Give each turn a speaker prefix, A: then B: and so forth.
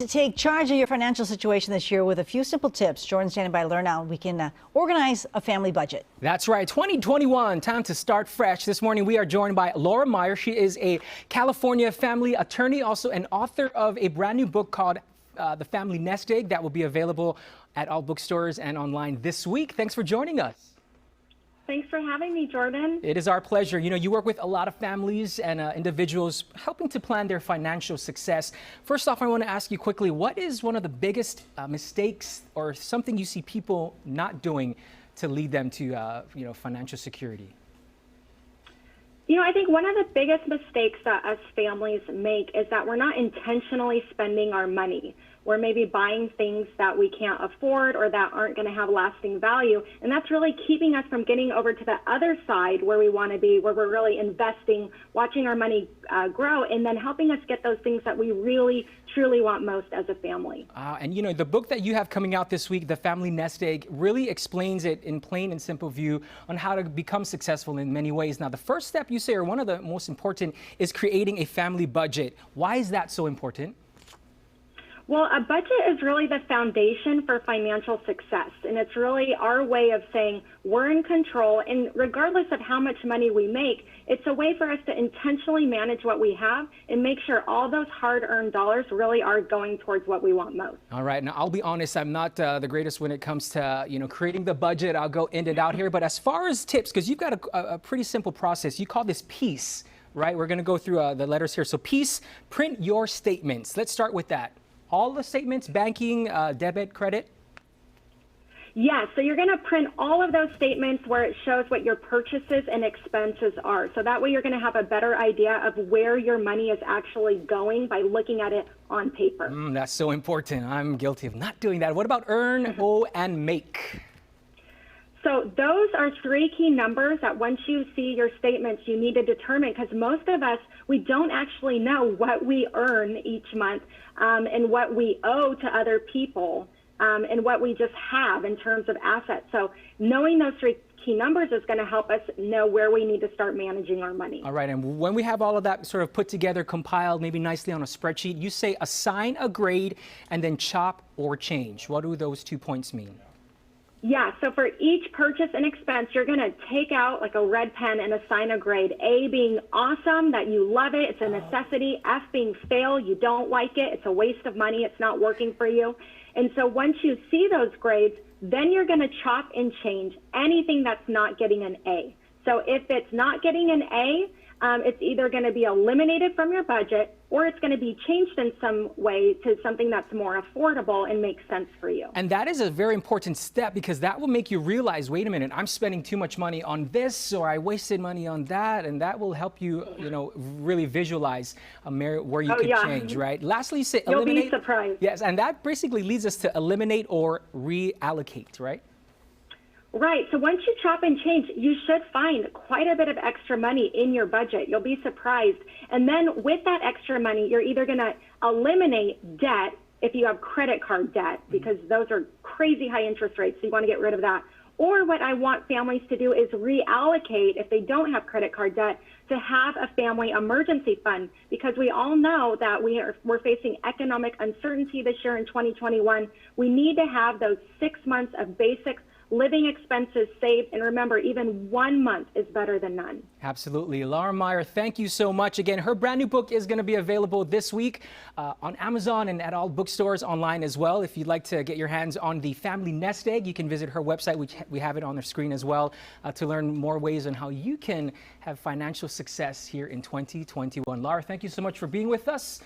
A: To take charge of your financial situation this year with a few simple tips. Jordan's standing by to learn how we can organize a family budget.
B: That's right, 2021, time to start fresh. This morning we are joined by Laura Meier. She is a California family attorney, also an author of a brand new book called The Family Nest Egg that will be available at all bookstores and online this week. Thanks for joining us.
C: Thanks for having me, Jordan.
B: It is our pleasure. You know, you work with a lot of families and individuals helping to plan their financial success. First off, I want to ask you quickly, what is one of the biggest mistakes or something you see people not doing to lead them to, financial security?
C: I think one of the biggest mistakes that us families make is that we're not intentionally spending our money. We're maybe buying things that we can't afford or that aren't going to have lasting value. And that's really keeping us from getting over to the other side where we want to be, where we're really investing, watching our money grow, and then helping us get those things that we really, truly want most as a family.
B: And the book that you have coming out this week, The Family Nest Egg, really explains it in plain and simple view on how to become successful in many ways. Now, the first step you say, or one of the most important, is creating a family budget. Why is that so important?
C: Well, a budget is really the foundation for financial success, and it's really our way of saying we're in control, and regardless of how much money we make, it's a way for us to intentionally manage what we have and make sure all those hard-earned dollars really are going towards what we want most.
B: All right. Now, I'll be honest, I'm not the greatest when it comes to, creating the budget. I'll go in and out here. But as far as tips, because you've got a pretty simple process, you call this PEACE, right? We're going to go through the letters here. So PEACE, print your statements. Let's start with that. All the statements, banking, debit, credit?
C: Yeah, so you're going to print all of those statements where it shows what your purchases and expenses are. So that way you're going to have a better idea of where your money is actually going by looking at it on paper.
B: That's so important. I'm guilty of not doing that. What about earn, owe, and make?
C: So those are three key numbers that once you see your statements, you need to determine, because most of us, we don't actually know what we earn each month and what we owe to other people and what we just have in terms of assets. So knowing those three key numbers is going to help us know where we need to start managing our money.
B: All right. And when we have all of that sort of put together, compiled, maybe nicely on a spreadsheet, you say assign a grade and then chop or change. What do those 2 points mean?
C: Yeah, so for each purchase and expense, you're going to take out like a red pen and assign a grade. A being awesome, that you love it, it's a necessity. F being fail, you don't like it, it's a waste of money, it's not working for you. And so once you see those grades, then you're going to chop and change anything that's not getting an A. So if it's not getting an A, it's either going to be eliminated from your budget or it's going to be changed in some way to something that's more affordable and makes sense for you.
B: And that is a very important step because that will make you realize, wait a minute, I'm spending too much money on this or I wasted money on that. And that will help you, really visualize where you could change, right? Lastly, you say eliminate.
C: You'll be surprised.
B: Yes, and that basically leads us to eliminate or reallocate, right?
C: Right. So once you chop and change, you should find quite a bit of extra money in your budget. You'll be surprised. And then with that extra money, you're either going to eliminate debt if you have credit card debt, because those are crazy high interest rates. So you want to get rid of that. Or what I want families to do is reallocate, if they don't have credit card debt, to have a family emergency fund, because we all know that we're facing economic uncertainty this year in 2021. We need to have those 6 months of basic living expenses saved, and remember, even 1 month is better than none.
B: Absolutely. Laura Meier, thank you so much. Again, her brand new book is going to be available this week on Amazon and at all bookstores online as well. If you'd like to get your hands on The Family Nest Egg, you can visit her website, which we have it on the screen as well, to learn more ways on how you can have financial success here in 2021. Laura, thank you so much for being with us.